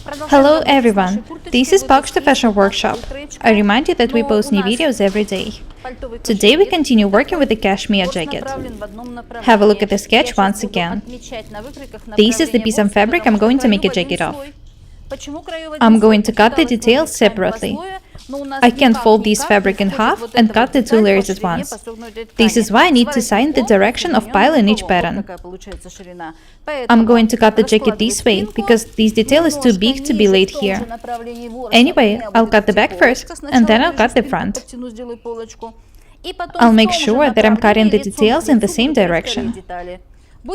Hello everyone, this is Basting Fashion Workshop. I remind you that we post new videos every day. Today we continue working with the cashmere jacket. Have a look at the sketch once again. This is the piece of fabric I'm going to make a jacket of. I'm going to cut the details separately. I can fold this fabric in half and cut the two layers at once. This is why I need to sign the direction of pile in each pattern. I'm going to cut the jacket this way, because this detail is too big to be laid here. Anyway, I'll cut the back first, and then I'll cut the front. I'll make sure that I'm cutting the details in the same direction.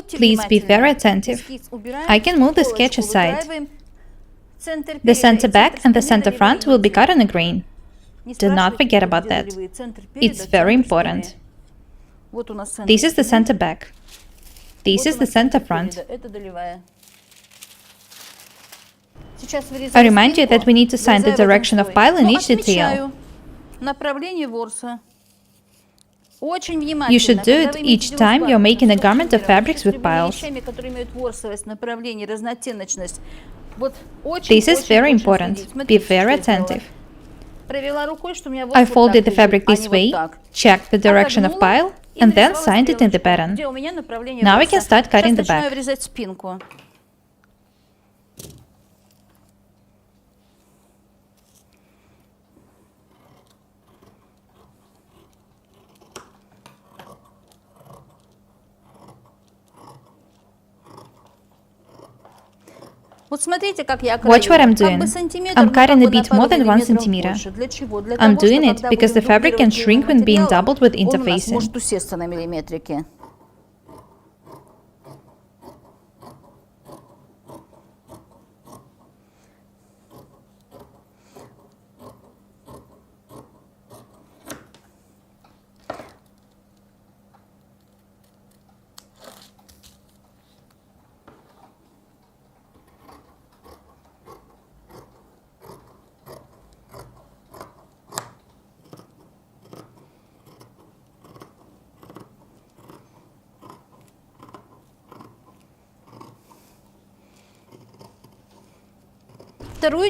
Please be very attentive. I can move the sketch aside. The center back and the center front will be cut on a grain. Do not forget about that. It's very important. This is the center back. This is the center front. I remind you that we need to sign the direction of pile in each detail. You should do it each time you're making a garment of fabrics with piles. This is very important. Be very attentive. I folded the fabric this way, checked the direction of pile, and then signed it in the pattern. Now we can start cutting the back. Watch what I'm doing. I'm cutting a bit more than 1 centimeter. I'm doing it because the fabric can shrink when being doubled with interfacing.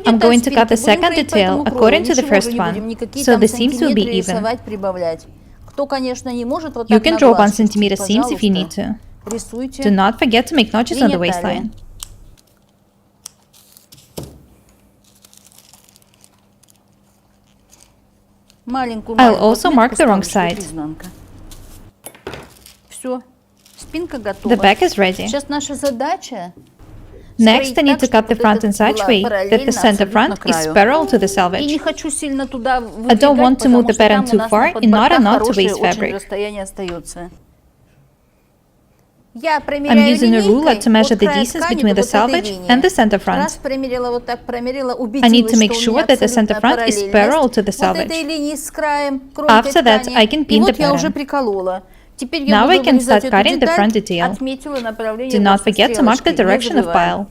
I'm going to cut the second detail according to the first one, so the seams will be even. You can draw 1 centimeter seams if you need to. Do not forget to make notches on the waistline. I'll also mark the wrong side. The back is ready. Next, I need to cut the front in such way that the center front is parallel to the selvage. I don't want to move the pattern too far in order not to waste fabric. I'm using a ruler to measure the distance between the selvage and the center front. I need to make sure that the center front is parallel to the selvage. After that, I can pin the pattern. Now I can start cutting the front detail. Do not forget to mark the direction of pile.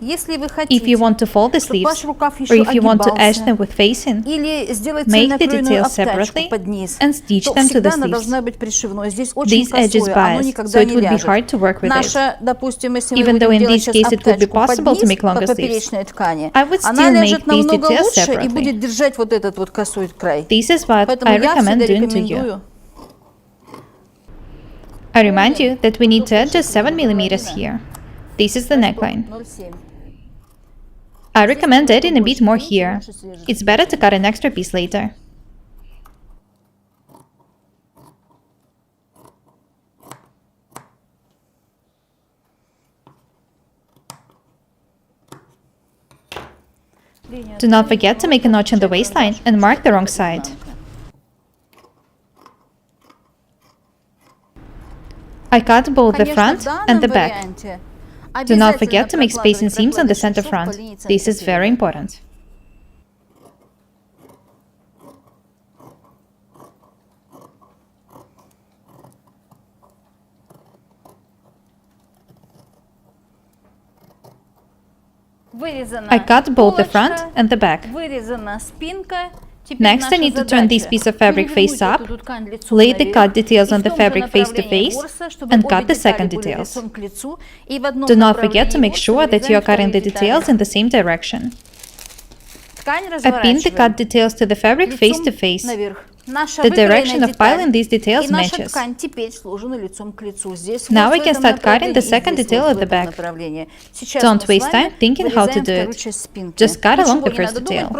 If you want to fold the sleeves, or if you want to edge them with facing, make the details separately and stitch them to the sleeves. These edges bias, so it would be hard to work with it. Even though in this case it would be possible to make longer sleeves, I would still make these details separately. This is what I recommend doing to you. I remind you that we need to adjust 7 millimeters here. This is the neckline. I recommend adding a bit more here. It's better to cut an extra piece later. Do not forget to make a notch on the waistline and mark the wrong side. I cut both the front and the back. Do not forget to make spacing seams on the center front. This is very important. I cut both the front and the back. Вырезана спинка Next, I need to turn this piece of fabric face up, lay the cut details on the fabric face to face, and cut the second details. Do not forget to make sure that you are cutting the details in the same direction. I pinned the cut details to the fabric face to face. The direction of piling these details matches. Now we can start cutting the second detail at the back. Don't waste time thinking how to do it. Just cut along the first detail.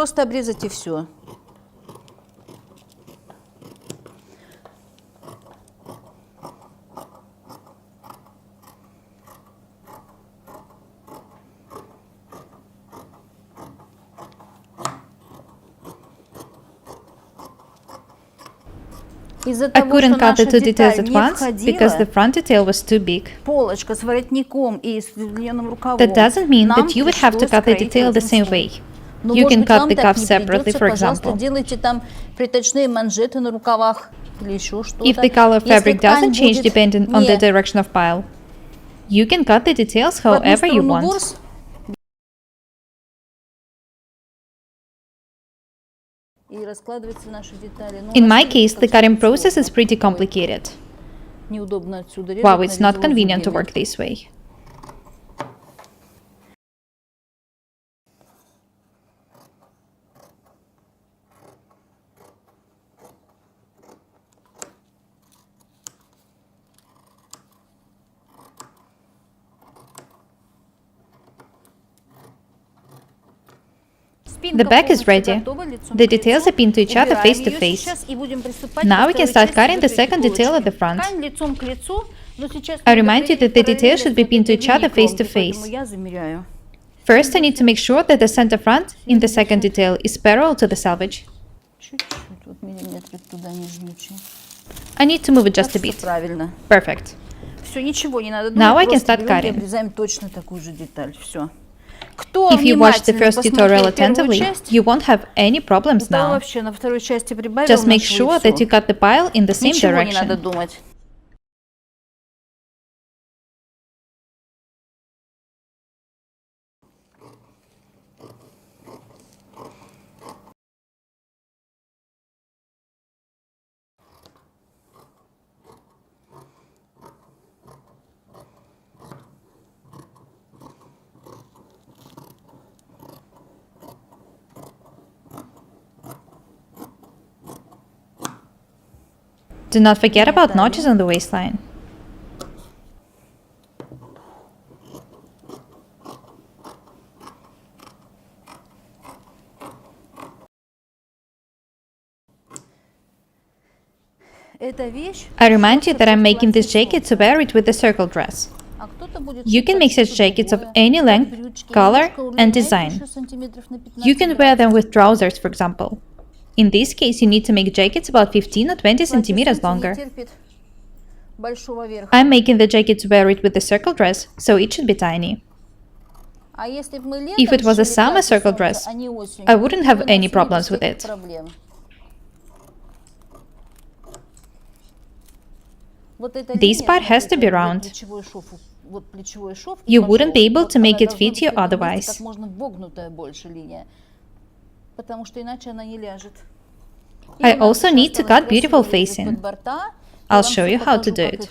I couldn't cut the two details at once because the front detail was too big. That doesn't mean that you would have to cut the detail the same way. You can cut the cuff separately, for example. If the color of fabric doesn't change depending on the direction of pile, you can cut the details however you want. In my case, the cutting process is pretty complicated. Wow, it's not convenient to work this way. The back is ready. The details are pinned to each other face to face. Now we can start cutting the second detail at the front. I remind you that the details should be pinned to each other face to face. First, I need to make sure that the center front in the second detail is parallel to the selvage. I need to move it just a bit. Perfect. Now I can start cutting. If you watch the first tutorial attentively, you won't have any problems now. Just make sure that you cut the pile in the same direction. Do not forget about notches on the waistline. I remind you that I'm making this jacket to wear it with the circle dress. You can make such jackets of any length, color, and design. You can wear them with trousers, for example. In this case, you need to make jackets about 15 or 20 centimeters longer. I'm making the jacket to wear it with the circle dress, so it should be tiny. If it was a summer circle dress, I wouldn't have any problems with it. This part has to be round. You wouldn't be able to make it fit you otherwise. I also need to cut beautiful facing. I'll show you how to do it.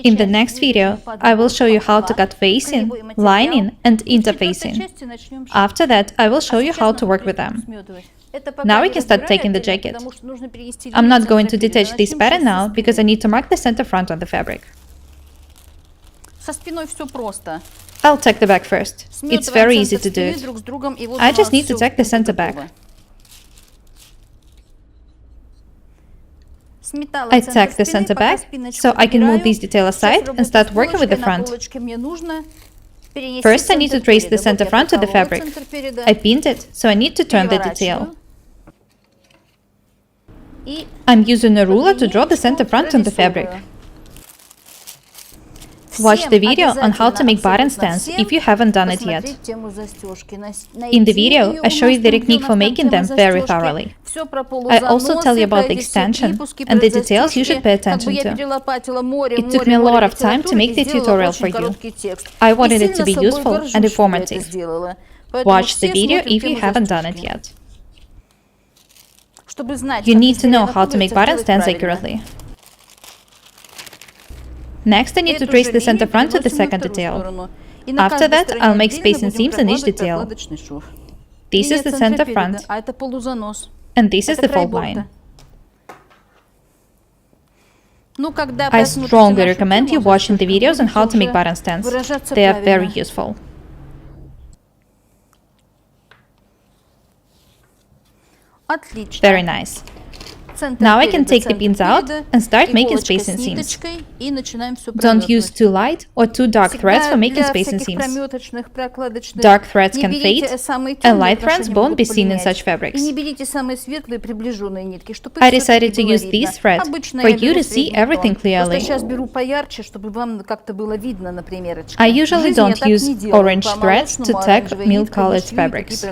In the next video, I will show you how to cut facing, lining, and interfacing. After that, I will show you how to work with them. Now we can start taking the jacket. I'm not going to detach this pattern now because I need to mark the center front on the fabric. I'll tack the back first. It's very easy to do it. I just need to tack the center back. I tack the center back, so I can move this detail aside and start working with the front. First, I need to trace the center front to the fabric. I pinned it, so I need to turn the detail. I'm using a ruler to draw the center front on the fabric. Watch the video on how to make button stands if you haven't done it yet. In the video, I show you the technique for making them very thoroughly. I also tell you about the extension and the details you should pay attention to. It took me a lot of time to make the tutorial for you. I wanted it to be useful and informative. Watch the video if you haven't done it yet. You need to know how to make button stands accurately. Next, I need to trace the center front to the second detail. After that, I'll make space and seams in each detail. This is the center front, and this is the fold line. I strongly recommend you watching the videos on how to make button stands. They are very useful. Very nice. Now I can take the pins out and start making space and seams. Don't use too light or too dark threads for making space and seams. Dark threads can fade, and light threads won't be seen in such fabrics. I decided to use these threads for you to see everything clearly. I usually don't use orange threads to tag milk-colored fabrics.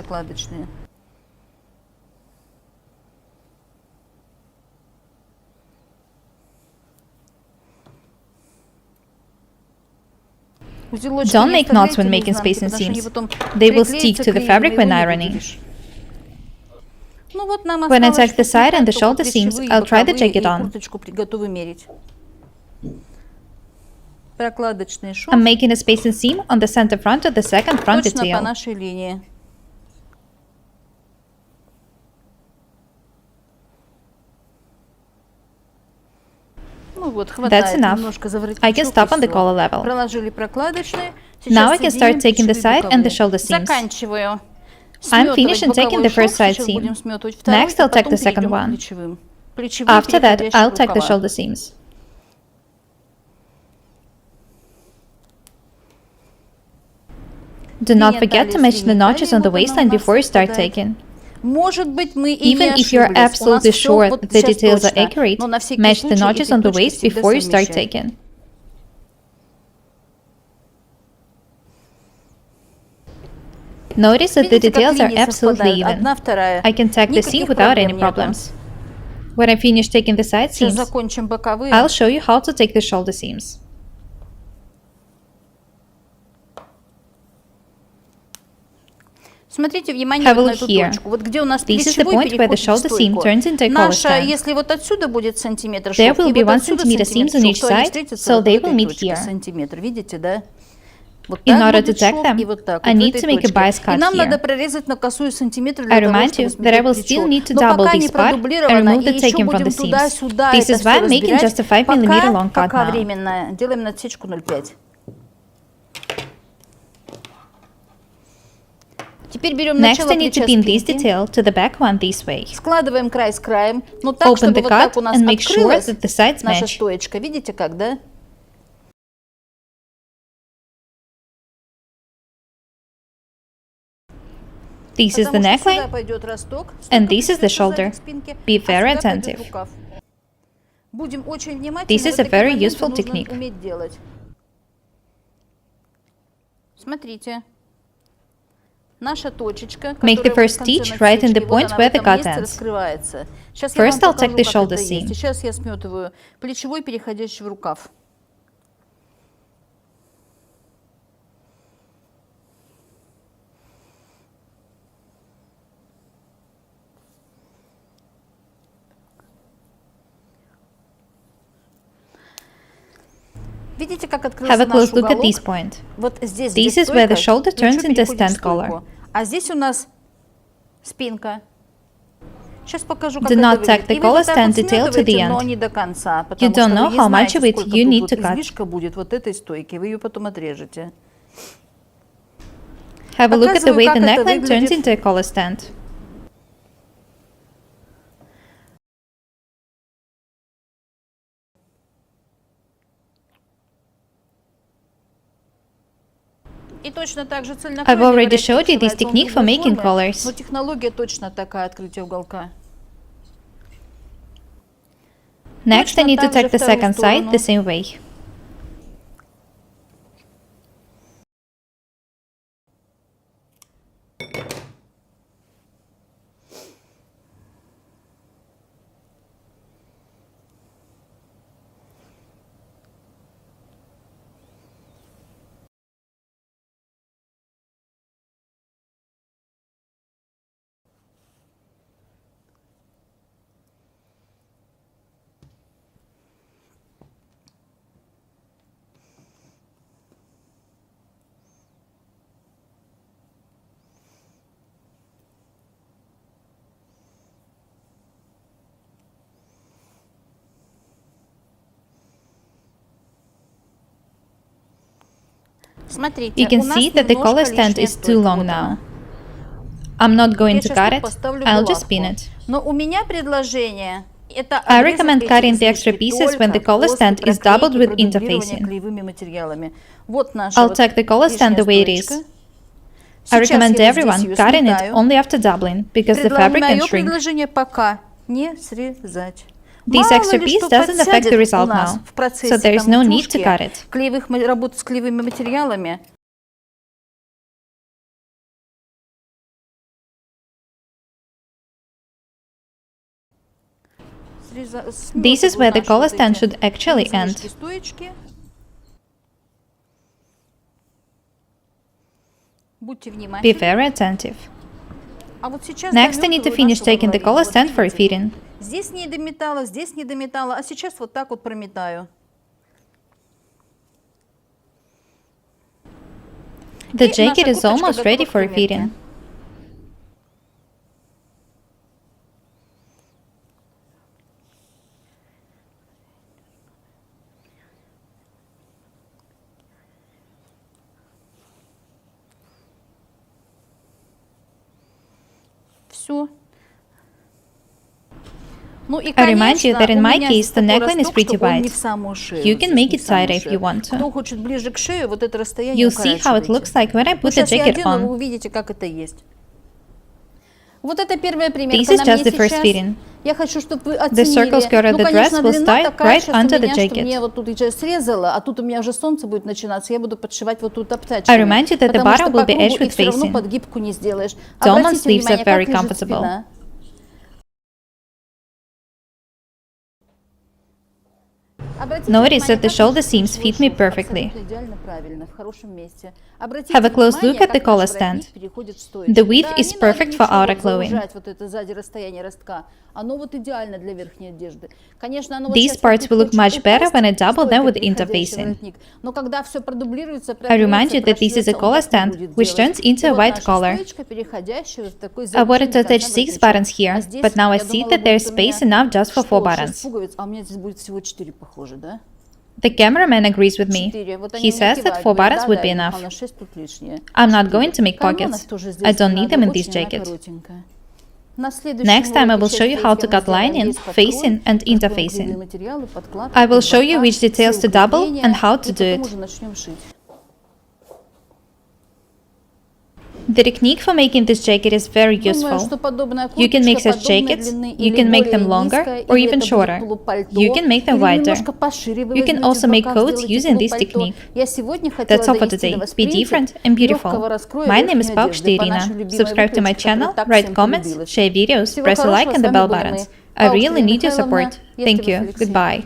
Don't make knots when making space and seams. They will stick to the fabric when ironing. When I tack the side and the shoulder seams, I'll try the jacket on. I'm making a space and seam on the center front of the second front detail. That's enough. I can stop on the collar level. Now I can start taking the side and the shoulder seams. I'm finishing taking the first side seam. Next, I'll tack the second one. After that, I'll tack the shoulder seams. Do not forget to match the notches on the waistline before you start taking. Even if you're absolutely sure that the details are accurate, match the notches on the waist before you start taking. Notice that the details are absolutely even. I can tack the seam without any problems. When I finish taking the side seams, I'll show you how to take the shoulder seams. Have a look here. This is the point where the shoulder seam turns into a collar stand. There will be 1 cm seams on each side, so they will meet here. In order to tack them, I need to make a bias cut here. I remind you that I will still need to double this part and remove the tacking from the seams. This is why I'm making just a 5 mm long cut now. Next, I need to pin this detail to the back one this way. Open the cut and make sure that the sides match. This is the neckline, and this is the shoulder. Be very attentive. This is a very useful technique. Make the first stitch right in the point where the cut ends. First, I'll tack the shoulder seam. Have a close look at this point. This is where the shoulder turns into a stand collar. Do not tack the collar stand detail to the end. You don't know how much of it you need to cut. Have a look at the way the neckline turns into a collar stand. I've already showed you this technique for making collars. Next, I need to tack the second side the same way. You can see that the collar stand is too long now. I'm not going to cut it, I'll just pin it. I recommend cutting the extra pieces when the collar stand is doubled with interfacing. I'll tack the collar stand the way it is. I recommend everyone cutting it only after doubling, because the fabric can shrink. This extra piece doesn't affect the result now, so there is no need to cut it. This is where the collar stand should actually end. Be very attentive. Next, I need to finish taking the collar stand for a fitting. Здесь не дометала, здесь не дометала, а сейчас вот так вот прометаю. The jacket is almost ready for a fitting. Все. I remind you that in my case the neckline is pretty wide. You can make it tighter if you want to. You'll see how it looks like when I put the jacket on. This is just the first fitting. The circle skirt of the dress will style right under the jacket. I remind you that the bottom will be edged with facing. Dolman sleeves are very comfortable. Notice that the shoulder seams fit me perfectly. Have a close look at the collar stand. The width is perfect for outer clothing. These parts will look much better when I double them with interfacing. I remind you that this is a collar stand, which turns into a white collar. I wanted to attach 6 buttons here, but now I see that there is space enough just for 4 buttons. The cameraman agrees with me. He says that 4 buttons would be enough. I'm not going to make pockets. I don't need them in this jacket. Next time I will show you how to cut lining, facing and interfacing. I will show you which details to double and how to do it. The technique for making this jacket is very useful. You can make such jackets, you can make them longer or even shorter. You can make them wider. You can also make coats using this technique. That's all for today. Be different and beautiful. My name is Paukštė Irina. Subscribe to my channel, write comments, share videos, press a like and the bell buttons. I really need your support. Thank you. Goodbye.